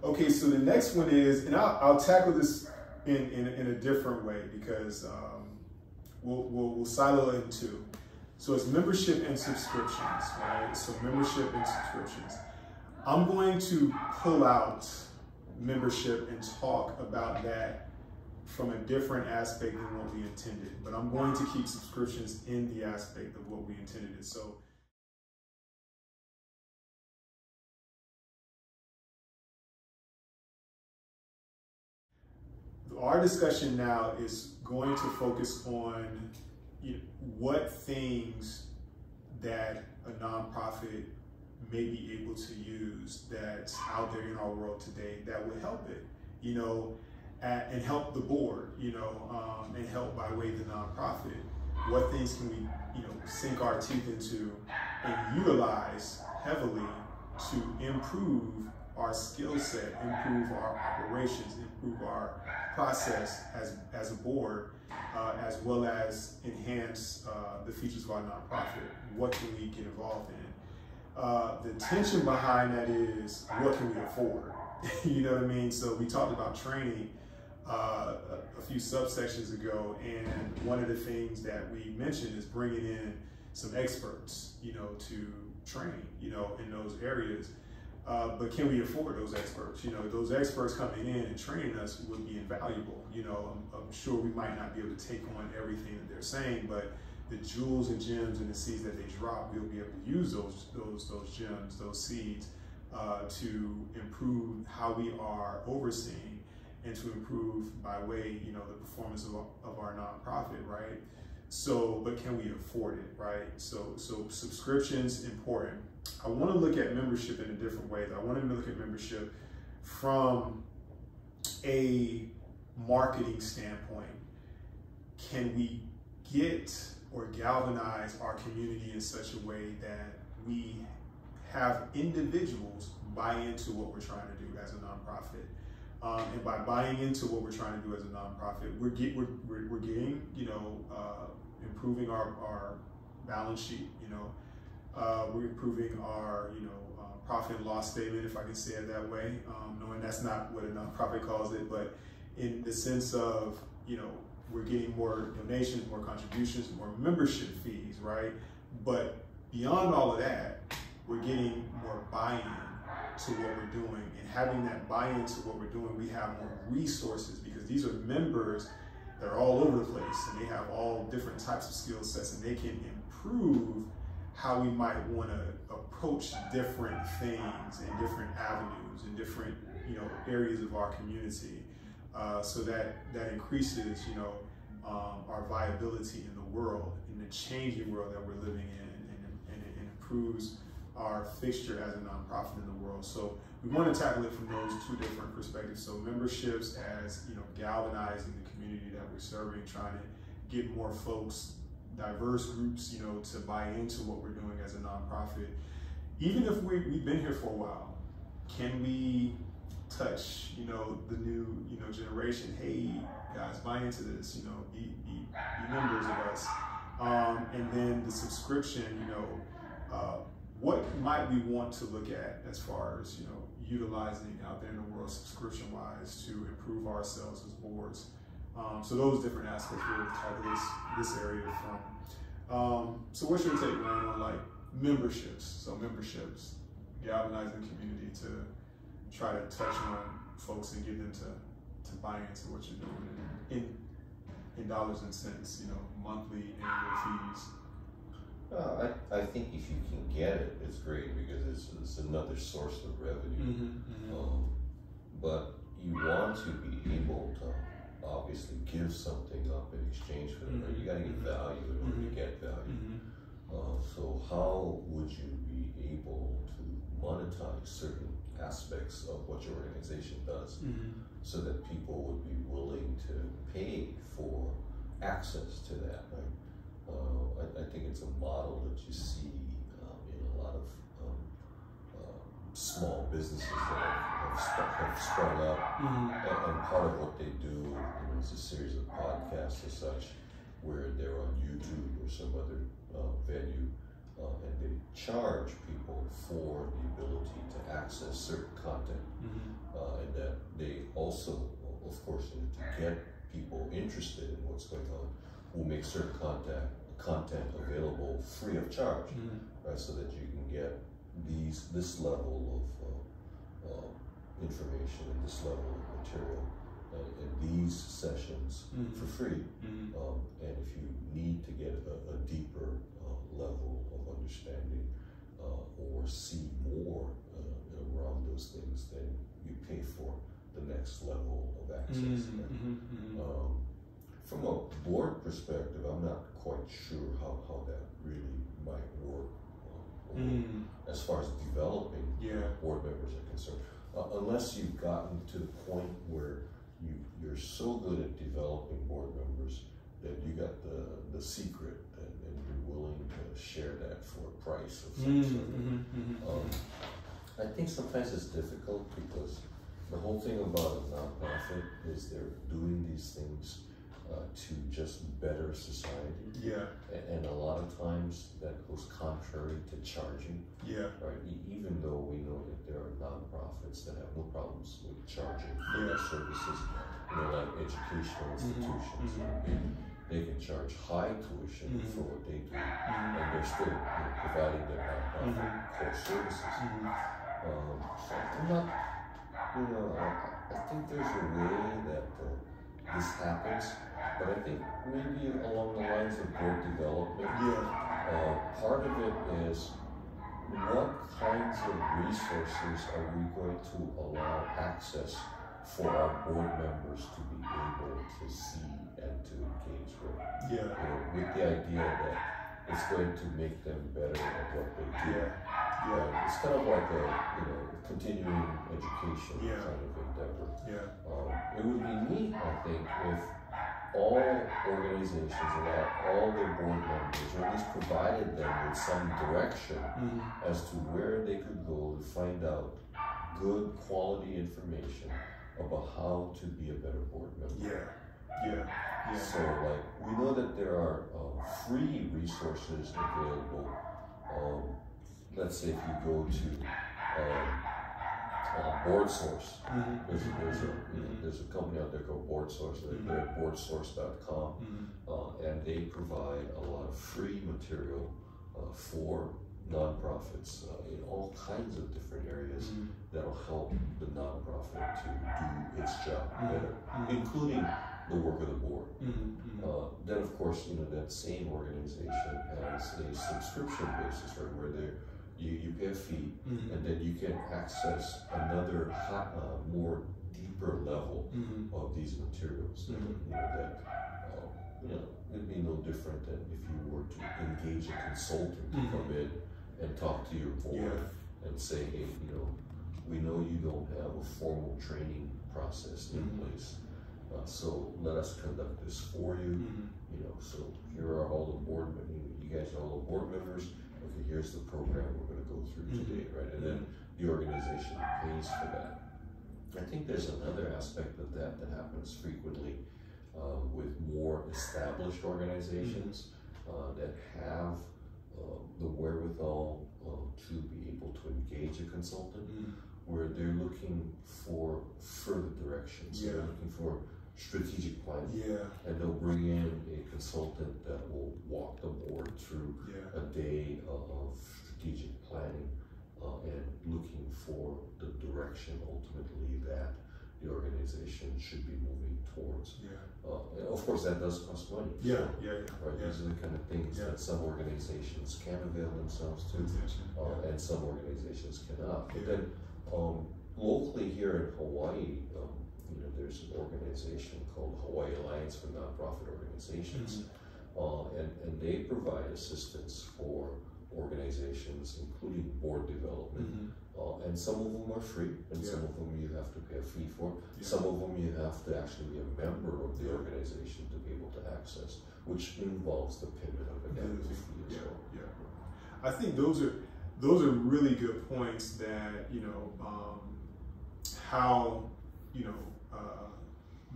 Okay, so the next one is, and I'll tackle this in a different way because we'll silo it in two. So it's membership and subscriptions, right? So membership and subscriptions. I'm going to pull out membership and talk about that from a different aspect than what we intended, but I'm going to keep subscriptions in the aspect of what we intended it. So our discussion now is going to focus on what things that a nonprofit may be able to use that's out there in our world today that would help it, and help the board, and help by way of the nonprofit. What things can we, sink our teeth into and utilize heavily to improve our skill set, improve our operations, improve our process as a board, as well as enhance the features of our nonprofit. What can we get involved in? The tension behind that is, what can we afford? You know what I mean? So we talked about training a few subsections ago, and one of the things that we mentioned is bringing in some experts, to train, in those areas. But can we afford those experts? Those experts coming in and training us would be invaluable. I'm sure we might not be able to take on everything that they're saying, but the jewels and gems and the seeds that they drop, we'll be able to use those gems, those seeds, to improve how we are overseeing and to improve by way, the performance of our nonprofit, right? So, but can we afford it, right? So subscriptions, important. I want to look at membership in a different way, though. I want to look at membership from a marketing standpoint. Can we get or galvanize our community in such a way that we have individuals buy into what we're trying to do as a nonprofit? And by buying into what we're trying to do as a nonprofit, we're getting, improving our balance sheet, we're improving our, profit and loss statement, if I can say it that way, knowing that's not what a nonprofit calls it, but in the sense of, we're getting more donations, more contributions, more membership fees, right? But beyond all of that, we're getting more buy-in to what we're doing, and having that buy-in to what we're doing, we have more resources, because these are members that are all over the place, and they have all different types of skill sets, and they can improve how we might want to approach different things in different avenues, in different areas of our community, so that increases our viability in the world, in the changing world that we're living in, and it improves our fixture as a nonprofit in the world. So we want to tackle it from those two different perspectives. So memberships as galvanizing the community that we're serving, trying to get more folks, diverse groups, to buy into what we're doing as a nonprofit. Even if we've been here for a while, can we touch, the new, generation? Hey, guys, buy into this, be members of us. And then the subscription, what might we want to look at as far as, utilizing out there in the world subscription-wise to improve ourselves as boards? So those different aspects we'll tackle this area from. So what's your take, Ryan, on like memberships? So memberships, galvanizing the community to try to touch on folks and get them to buy into what you're doing in dollars and cents, monthly, annual fees. I think if you can get it, it's great, because it's another source of revenue. But you want to be able to obviously give something up in exchange for it. Right? You got to get value in order to get value. So how would you be able to monetize certain aspects of what your organization does, so that people would be willing to pay for access to that, right? I think it's a model that you see in a lot of small businesses that have sprung up, and part of what they do is a series of podcasts or such, where they're on YouTube or some other venue, and they charge people for the ability to access certain content, and that they also, of course, to get people interested in what's going on, will make certain content available free of charge, right? So that you can get this level of information and this level of material in these sessions for free. And if you need to get a deeper level of understanding or see more around those things, then you pay for the next level of access. From a board perspective, I'm not quite sure how that really might work as far as developing board members are concerned. Unless you've gotten to the point where you're so good at developing board members that you got the secret and you're willing to share that for a price of some sort. I think sometimes it's difficult because the whole thing about a nonprofit is they're doing these things to just better society. And a lot of times that goes contrary to charging. Right? Even though we know that there are nonprofits that have no problems with charging for their services, like educational institutions. They can charge high tuition for what they do, and they're still providing their nonprofit core services. So I'm not, I think there's a way that this happens, but I think maybe along the lines of board development, part of it is what kinds of resources are we going to allow access for our board members to be able to see and to engage with. With the idea that it's going to make them better at what they do. It's kind of like a continuing education kind of endeavor. It would be neat, I think, if all organizations allowed all their board members, or at least provided them with some direction as to where they could go to find out good quality information about how to be a better board member. So, like, we know that there are free resources available. Let's say if you go to BoardSource, there's a company out there called BoardSource. They're at boardsource.com, and they provide a lot of free material for nonprofits in all kinds of different areas that'll help the nonprofit to do its job better, including the work of the board. Then, of course, that same organization has a subscription basis, right, where you pay a fee, and then you can access another more deeper level of these materials. It'd be no different than if you were to engage a consultant to come in and talk to your board and say, hey, we know you don't have a formal training process in place, so let us conduct this for you. So here are all the board members. You guys are all the board members. Okay, here's the program we're going to go through today, right? And then the organization pays for that. I think there's another aspect of that happens frequently with more established organizations that have the wherewithal to be able to engage a consultant, where they're looking for further directions. They're looking for strategic planning, and they'll bring in a consultant that will walk the board through a day of strategic planning and looking for the direction ultimately that the organization should be moving towards. And of course, that does cost money. Right? These are the kind of things that some organizations can avail themselves to, and some organizations cannot. But then locally here in Hawaii, there's an organization called Hawaii Alliance for Nonprofit Organizations, and they provide assistance for organizations, including board development, and some of them are free, and some of them you have to pay a fee for. Some of them you have to actually be a member of the organization to be able to access, which involves the payment of an annual fee as well. I think those are really good points. That how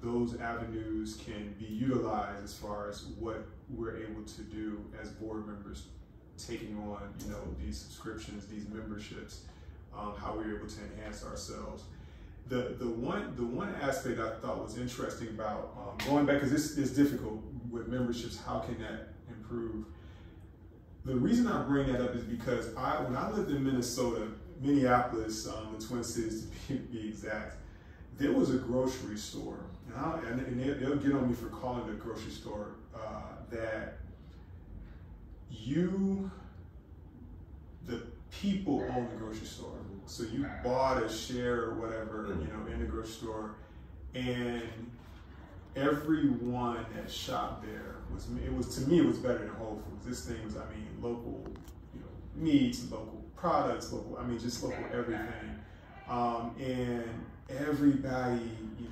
those avenues can be utilized as far as what we're able to do as board members taking on, you know, these subscriptions, these memberships, how we were able to enhance ourselves. The one aspect I thought was interesting about going back, because this is difficult with memberships, how can that improve? The reason I bring that up is because when I lived in Minneapolis, the Twin Cities to be exact, there was a grocery store, and they'll get on me for calling it a grocery store, that the people own the grocery store. So you bought a share or whatever, you know, in the grocery store, and everyone that shopped there to me it was better than Whole Foods. This thing was, I mean, local, you know, meats, local products, just local everything, and everybody, you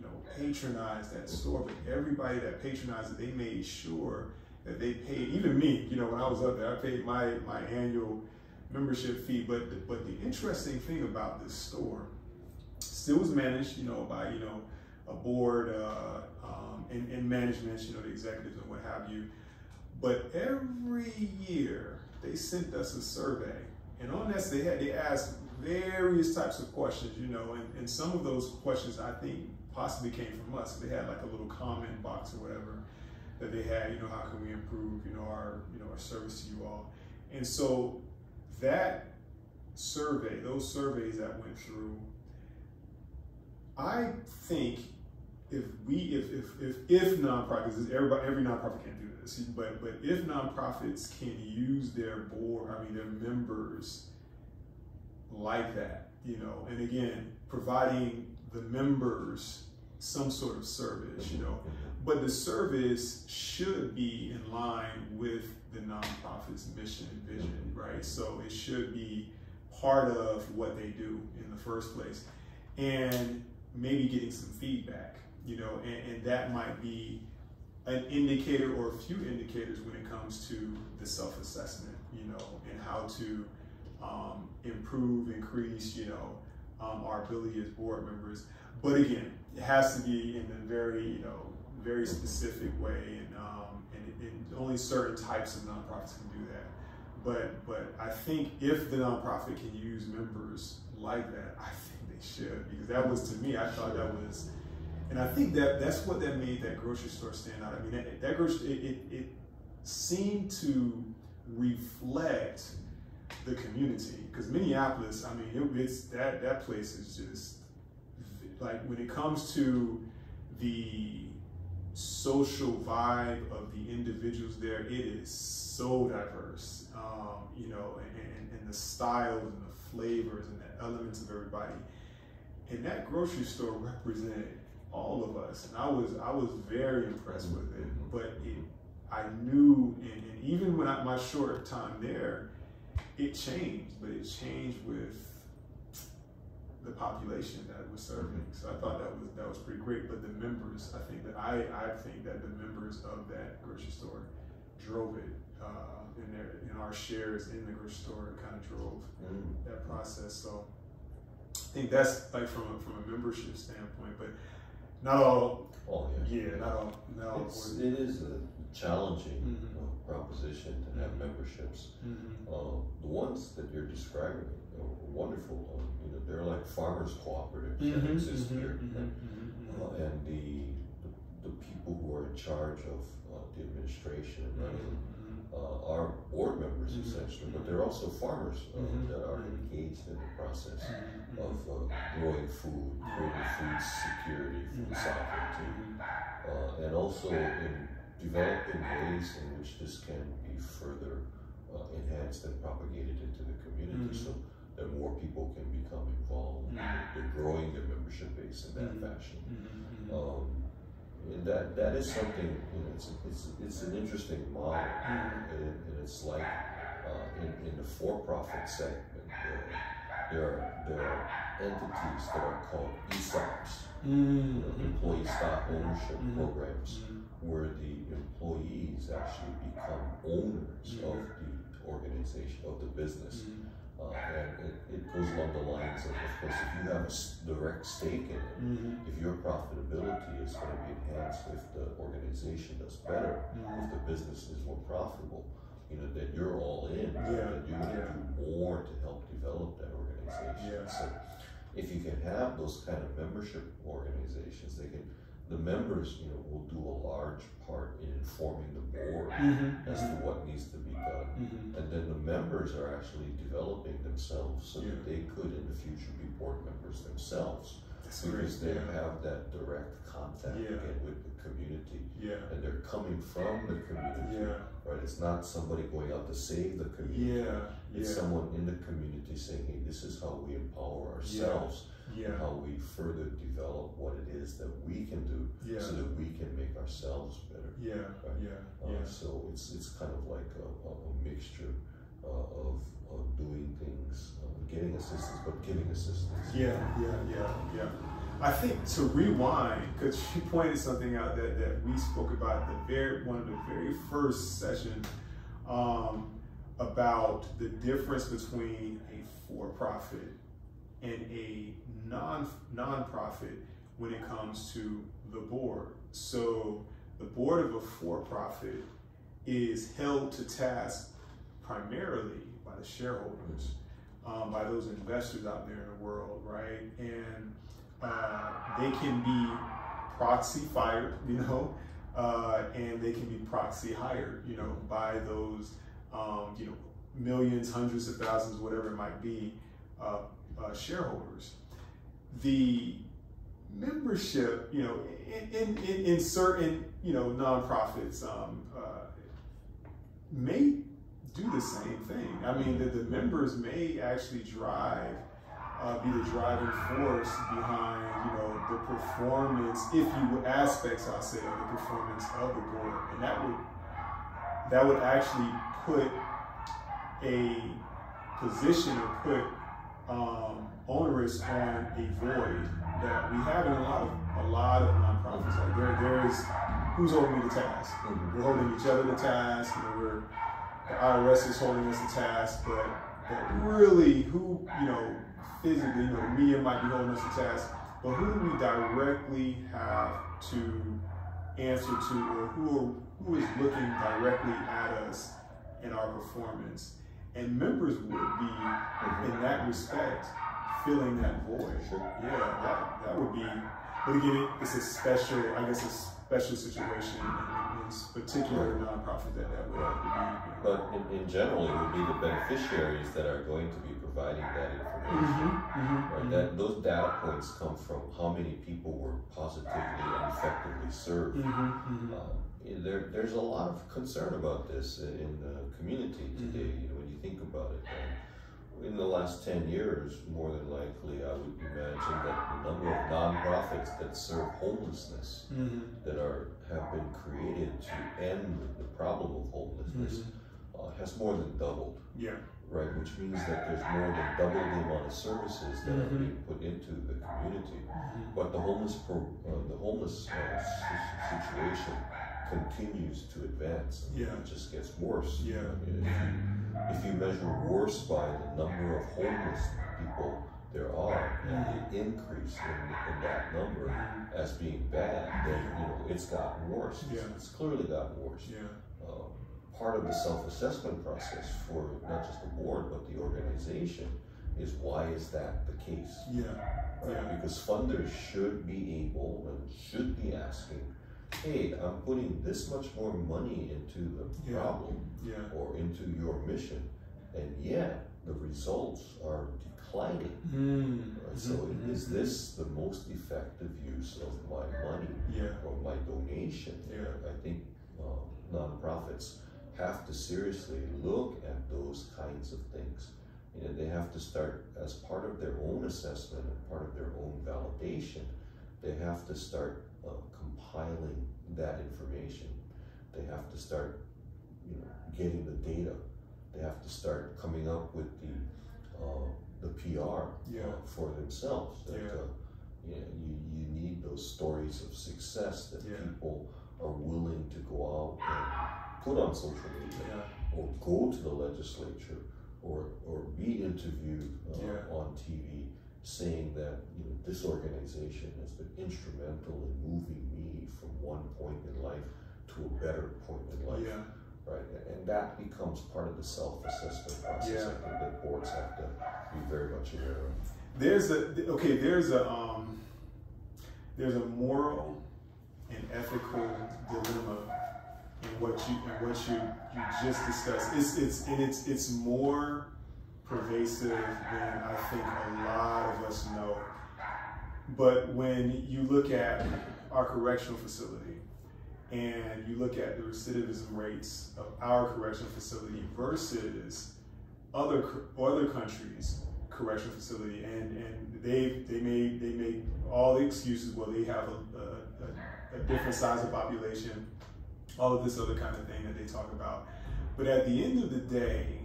know, patronized that store. But everybody that patronized it, they made sure that they paid. Even me, you know, when I was up there, I paid my annual membership fee. But the interesting thing about this store, still was managed, you know, by, you know, a board and management, you know, the executives and what have you. But every year they sent us a survey, and on that they asked various types of questions, you know, and some of those questions I think possibly came from us. They had like a little comment box or whatever that they had, you know, how can we improve, you know, our service to you all. And so that survey, those surveys that went through, I think if nonprofits, every nonprofit can do this, but if nonprofits can use their their members like that, you know, and again, providing the members some sort of service, you know, but the service should be in line with the nonprofit's mission and vision, right? So it should be part of what they do in the first place, and maybe getting some feedback, you know, and that might be an indicator or a few indicators when it comes to the self-assessment, you know, and how to improve, increase, you know, our ability as board members. But again, it has to be in a very, you know, very specific way, and only certain types of nonprofits can do that. But I think if the nonprofit can use members like that, I think they should, because that was, to me, I thought that was, and I think that's what that made that grocery store stand out. I mean, that grocery, it seemed to reflect the community, because Minneapolis, I mean, it's that place is just like, when it comes to the social vibe of the individuals there, it is so diverse, you know, and the styles and the flavors and the elements of everybody. And that grocery store represented all of us, and I was very impressed with it. But I knew, and even when my short time there, it changed, but it changed with the population that it was serving. So I thought that was pretty great. But the members, I think that the members of that grocery store drove it, in our shares in the grocery store, it kind of drove that process. So I think that's like from a membership standpoint, but not all. Oh yeah, not all. It is a challenging proposition to have memberships. The ones that you're describing are wonderful. You know, they're like farmers cooperatives that exist here, and the people who are in charge of the administration and running are board members essentially, but they're also farmers that are engaged in the process of growing food, creating food security, food sovereignty, and also in developing ways in which this can be further enhanced and propagated into the community, so that more people can become involved. They're growing their membership base in that fashion. And that is something, you know, it's an interesting model, and it's like in the for-profit segment, there are entities that are called ESOPs, you know, employee stock ownership programs, where the employees actually become owners of the organization, of the business. And it goes along the lines of course, if you have a direct stake in it, if your profitability is going to be enhanced, if the organization does better, if the business is more profitable, that you're all in, that you're going to do more to help develop that organization. So if you can have those kind of membership organizations, the members, will do a large part in informing the board as to what needs to be done. And then the members are actually developing themselves so that they could in the future be board members themselves. Because they have that direct contact again with the community, and they're coming from the community, right? It's not somebody going out to save the community. It's someone in the community saying, "Hey, this is how we empower ourselves, and how we further develop what it is that we can do, so that we can make ourselves better." So it's kind of like a mixture of doing things, getting assistance, but giving assistance. I think to rewind, because you pointed something out that we spoke about one of the very first sessions, about the difference between a for-profit and a non-profit when it comes to the board. So the board of a for-profit is held to task primarily by the shareholders, by those investors out there in the world, right? And they can be proxy fired, and they can be proxy hired, by those, millions, hundreds of thousands, whatever it might be, shareholders. The membership, in certain, nonprofits, may do the same thing. I mean, the members may actually be the driving force behind, the performance, aspects, I'll say, of the performance of the board, and that would actually put a position or put onerous on a void that we have in a lot of nonprofits. Like there is who's holding me to task. We're holding each other to task. The IRS is holding us to task, but really, who physically, the media might be holding us to task, but who do we directly have to answer to, or who is looking directly at us in our performance? And members would be, in that respect, filling that void. That would be, but again, it's a special situation in this particular nonprofit that would have to be. But in general, it would be the beneficiaries that are going to be providing that information. Right? Those data points come from how many people were positively and effectively served. There's a lot of concern about this in the community today. When you think about it. In the last 10 years, more than likely, I would imagine that the number of nonprofits that serve homelessness that have been created to end the problem of homelessness has more than doubled. Right, which means that there's more than double the amount of services that are being put into the community. But the homeless situation continues to advance. It just gets worse. If you measure worse by the number of homeless people there are, and the increase in that number as being bad, then it's gotten worse. It's clearly gotten worse. Part of the self-assessment process for not just the board but the organization is, why is that the case? Because funders should be able and should be asking, hey, I'm putting this much more money into the problem or into your mission, and yet the results are declining. So is this the most effective use of my money or my donation? I think nonprofits have to seriously look at those kinds of things. They have to start, as part of their own assessment and part of their own validation, they have to start compiling that information. They have to start getting the data. They have to start coming up with the PR for themselves. That, you need those stories of success that people are willing to go out and put on social media, or go to the legislature, or be interviewed on TV, saying that this organization has been instrumental in moving me from one point in life to a better point in life. right? And that becomes part of the self-assessment process. Yeah. I think that boards have to be very much aware of. There's a moral and ethical dilemma in what you just discussed. It's more pervasive than I think a lot of us know. But when you look at our correctional facility and you look at the recidivism rates of our correctional facility versus other countries' correctional facility, and they made all the excuses. Well, they have a different size of population, all of this other kind of thing that they talk about. But at the end of the day,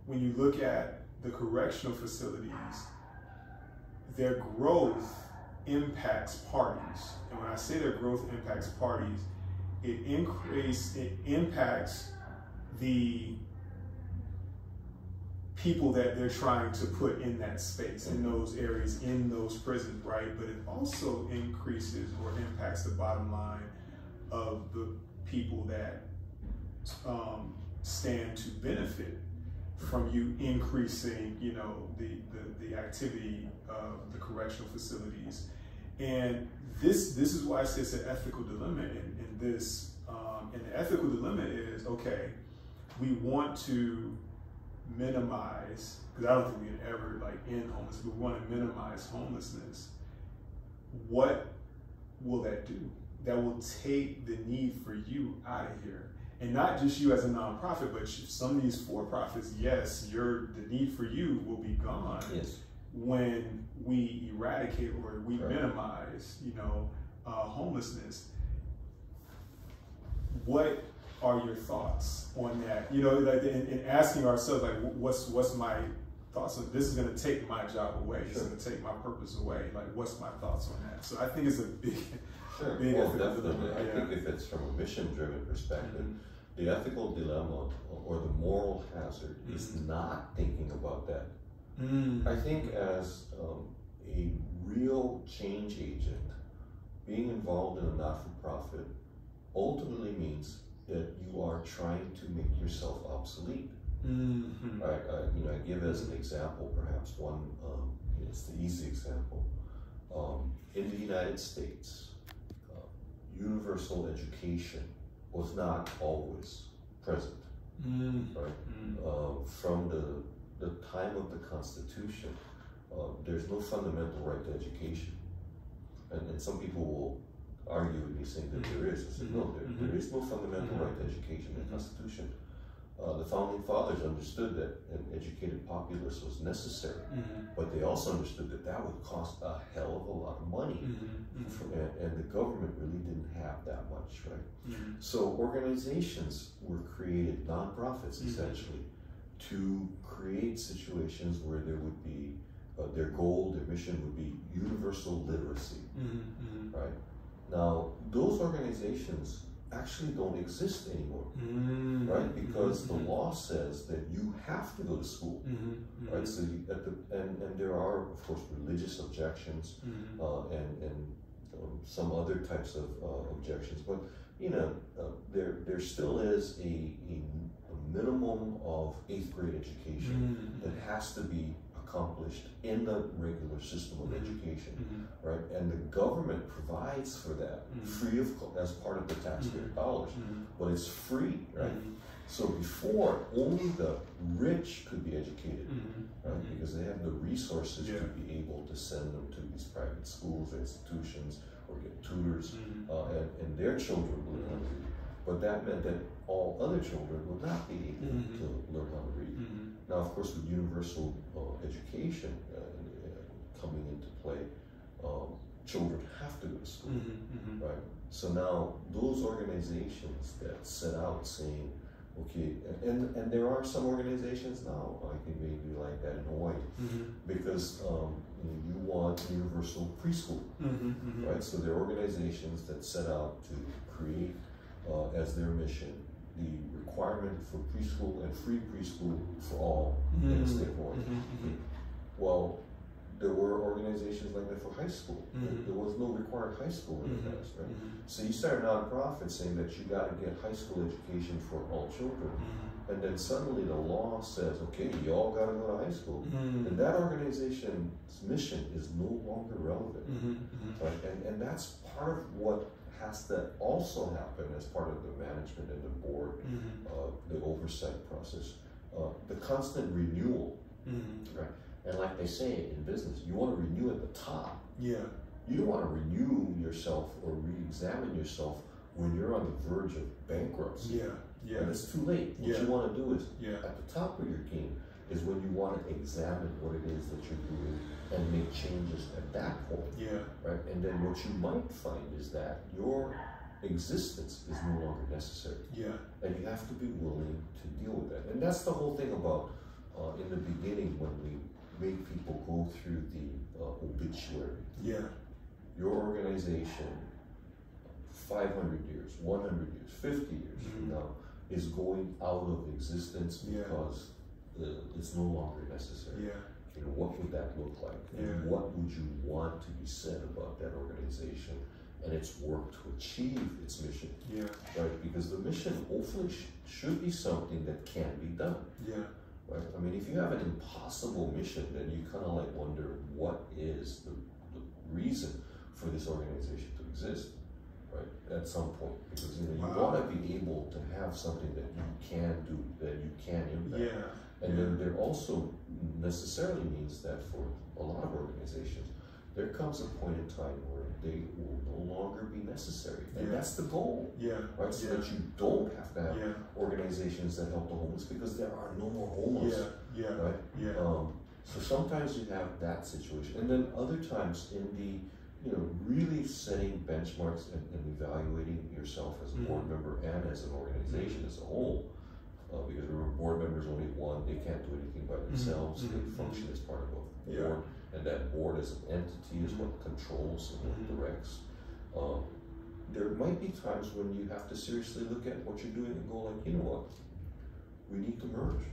when you look at the correctional facilities, their growth impacts parties. And when I say their growth impacts parties, it impacts the people that they're trying to put in that space, in those areas, in those prisons, right? But it also increases or impacts the bottom line of the people that stand to benefit from you increasing, you know, the activity of the correctional facilities. And this is why I say it's an ethical dilemma in this. And the ethical dilemma is, okay, we want to minimize, because I don't think we can ever like end homelessness, but we want to minimize homelessness. What will that do? That will take the need for you out of here. And not just you as a nonprofit, but some of these for-profits, yes, the need for you will be gone. Yes. When we eradicate or we minimize, you know, homelessness. What are your thoughts on that? You know, like in asking ourselves, like, what's my thoughts on this? Is going to take my job away. It's going to take my purpose away. Like, what's my thoughts on that? So I think it's a big, big. Well, definitely. I think if it's from a mission-driven perspective, the ethical dilemma or the moral hazard is not thinking about that. I think as a real change agent, being involved in a not-for-profit ultimately means that you are trying to make yourself obsolete. I give as an example, perhaps one, it's the easy example. In the United States, universal education was not always present, right? From the time of the Constitution, there's no fundamental right to education. And some people will argue with me saying that there is. I said, no, there is no fundamental right to education in the Constitution. The Founding Fathers understood that an educated populace was necessary, but they also understood that that would cost a hell of a lot of money, and the government really didn't have that much, right? So organizations were created, nonprofits essentially, to create situations where there would be, their goal, their mission would be universal literacy, right? Now, those organizations actually don't exist anymore, right? Because the law says that you have to go to school, right? So and there are, of course, religious objections and some other types of objections, but you know, there still is a minimum of 8th grade education that has to be accomplished in the regular system of education, right? And the government provides for that free of as part of the taxpayer dollars, but it's free, right? So before, only the rich could be educated, right? Because they have the resources to be able to send them to these private schools or institutions or get tutors, and their children would learn how to read. But that meant that all other children would not be able to learn how to read. Now, of course, with universal education coming into play, children have to go to school, right? So now those organizations that set out saying, okay, and there are some organizations now, I think maybe like that in Hawaii, because you want universal preschool, right? So there are organizations that set out to create as their mission the requirement for preschool and free preschool for all in the state of Hawaii. Well, there were organizations like that for high school. There was no required high school in the past, right? So you start a nonprofit saying that you got to get high school education for all children. And then suddenly the law says, okay, you all got to go to high school. And that organization's mission is no longer relevant. Right? And that's part of what has to also happen as part of the management and the board, the oversight process, the constant renewal. Right? And like they say in business, you want to renew at the top. You don't want to renew yourself or re-examine yourself when you're on the verge of bankruptcy. And it's too late. What you want to do is, at the top of your game, is when you want to examine what it is that you're doing and make changes at that point. Right? And then what you might find is that your existence is no longer necessary. And you have to be willing to deal with that. And that's the whole thing about in the beginning when we make people go through the obituary. Your organization, 500 years, 100 years, 50 years from now, is going out of existence because it's no longer necessary. You know, what would that look like? And what would you want to be said about that organization and its work to achieve its mission? Right? Because the mission hopefully should be something that can be done. Right? I mean, if you have an impossible mission, then you kind of like wonder what is the reason for this organization to exist. Right, at some point, because you want to be able to have something that you can do, that you can impact, and then there also necessarily means that for a lot of organizations, there comes a point in time where they will no longer be necessary, and that's the goal, right? So that you don't have to have organizations that help the homeless because there are no more homeless, right? So sometimes you have that situation, and then other times in the really setting benchmarks and evaluating yourself as a board member and as an organization as a whole. Because remember, board members only one, they can't do anything by themselves. They function as part of a board, and that board as an entity is what controls and what directs. There might be times when you have to seriously look at what you're doing and go like, you know what, we need to merge.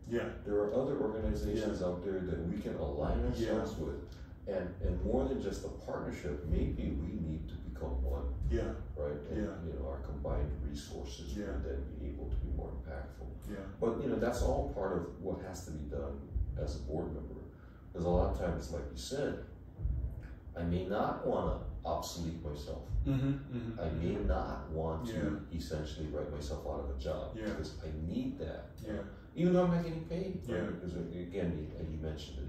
There are other organizations out there that we can align ourselves with. And more than just a partnership, maybe we need to become one. Right? And our combined resources will then be able to be more impactful. But that's all part of what has to be done as a board member. Because a lot of times, like you said, I may not want to obsolete myself. I may not want to essentially write myself out of a job because I need that. Even though I'm not getting paid. Right? Because again, you mentioned it.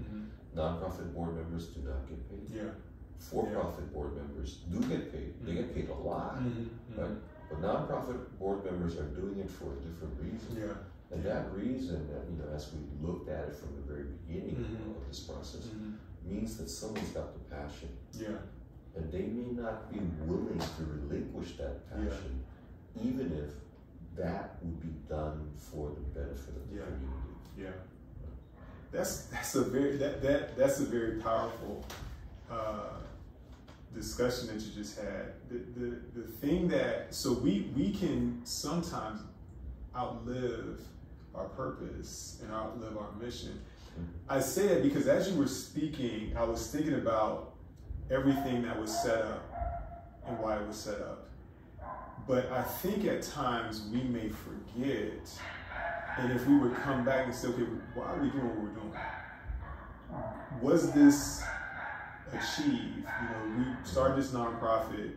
Nonprofit board members do not get paid. For-profit board members do get paid. They get paid a lot, right? But nonprofit board members are doing it for a different reason. And that reason, as we looked at it from the very beginning of this process, means that someone's got the passion. And they may not be willing to relinquish that passion, even if that would be done for the benefit of the community. That's a very powerful discussion that you just had. The thing that we can sometimes outlive our purpose and outlive our mission. I say that because as you were speaking, I was thinking about everything that was set up and why it was set up. But I think at times we may forget. And if we would come back and say, okay, why are we doing what we're doing? Was this achieved? We started this nonprofit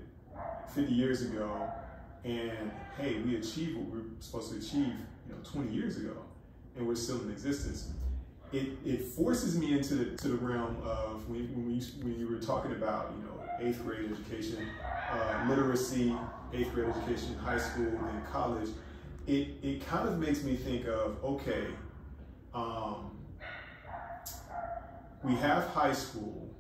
50 years ago, and hey, we achieved what we were supposed to achieve, 20 years ago, and we're still in existence. It forces me into the realm of when you were talking about, 8th grade education, literacy, 8th grade education, high school, and college. It kind of makes me think of, okay, we have high school,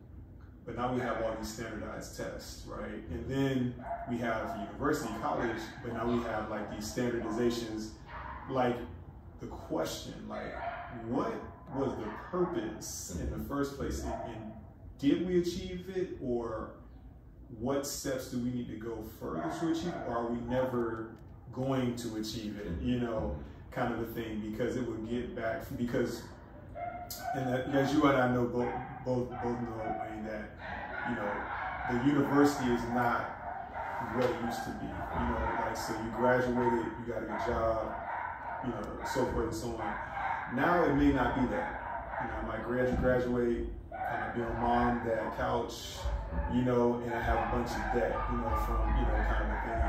but now we have all these standardized tests, right? And then we have university, college, but now we have like these standardizations. Like the question, like what was the purpose in the first place? And did we achieve it, or what steps do we need to go further to achieve, or are we never going to achieve it, kind of a thing, because it would get back, because And that, as you and I know, both know, Wayne, that, you know, the university is not what it used to be. You know, like, so you graduated, you got a good job, you know, so forth and so on. Now it may not be that. You know, I might graduate, kind of be on mom, dad couch, you know, and I have a bunch of debt, you know, from, you know, kind of a thing.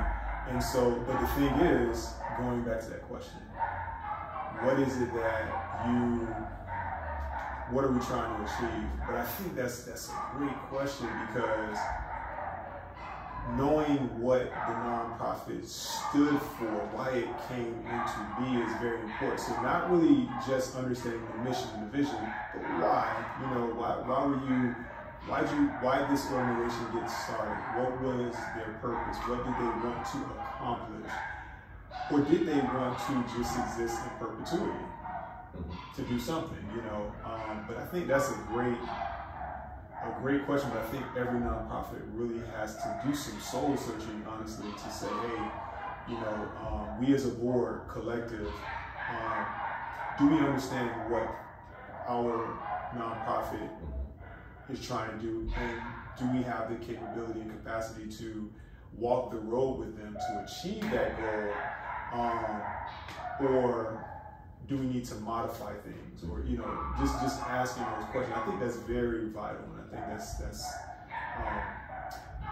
And so, but the thing is, going back to that question, what is it that what are we trying to achieve? But I think that's a great question, because knowing what the nonprofit stood for, why it came into be, is very important. So not really just understanding the mission and the vision, but why. You know, why this organization get started? What was their purpose? What did they want to accomplish? Or did they want to just exist in perpetuity? To do something, you know. But I think that's a great question. But I think every nonprofit really has to do some soul searching, honestly, to say, hey, you know, we as a board, collective, do we understand what our nonprofit is trying to do, and do we have the capability and capacity to walk the road with them to achieve that goal, or do we need to modify things, or, you know, just asking those questions? I think that's very vital, and I think that's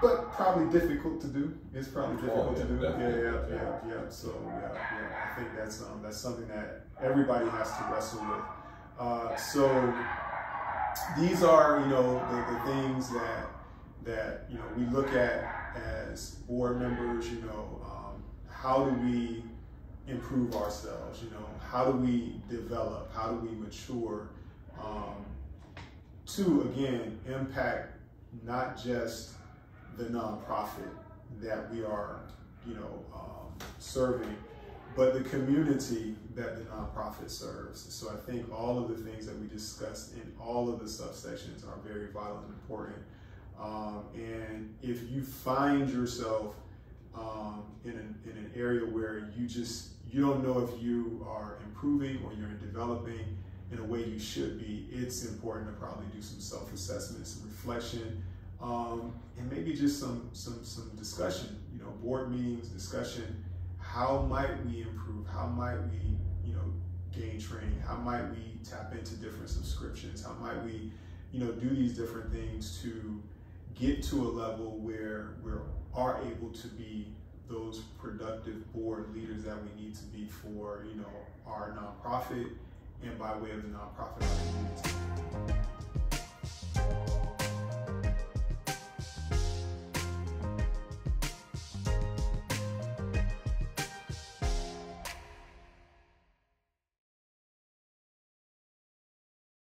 but probably difficult to do. It's probably difficult to do. Yeah. So I think that's something that everybody has to wrestle with. So these are, you know, the things that you know, we look at as board members. You know, how do we improve ourselves? You know, how do we develop? How do we mature to, again, impact not just the nonprofit that we are, you know, serving, but the community that the nonprofit serves. So I think all of the things that we discussed in all of the subsections are very vital and important. And if you find yourself in an area where you don't know if you are improving or you're developing in a way you should be, it's important to probably do some self-assessment, some reflection, and maybe just some discussion, you know, board meetings, discussion. How might we improve? How might we, you know, gain training? How might we tap into different subscriptions? How might we, you know, do these different things to get to a level where we are able to be those productive board leaders that we need to be for, you know, our nonprofit, and by way of the nonprofit, our community.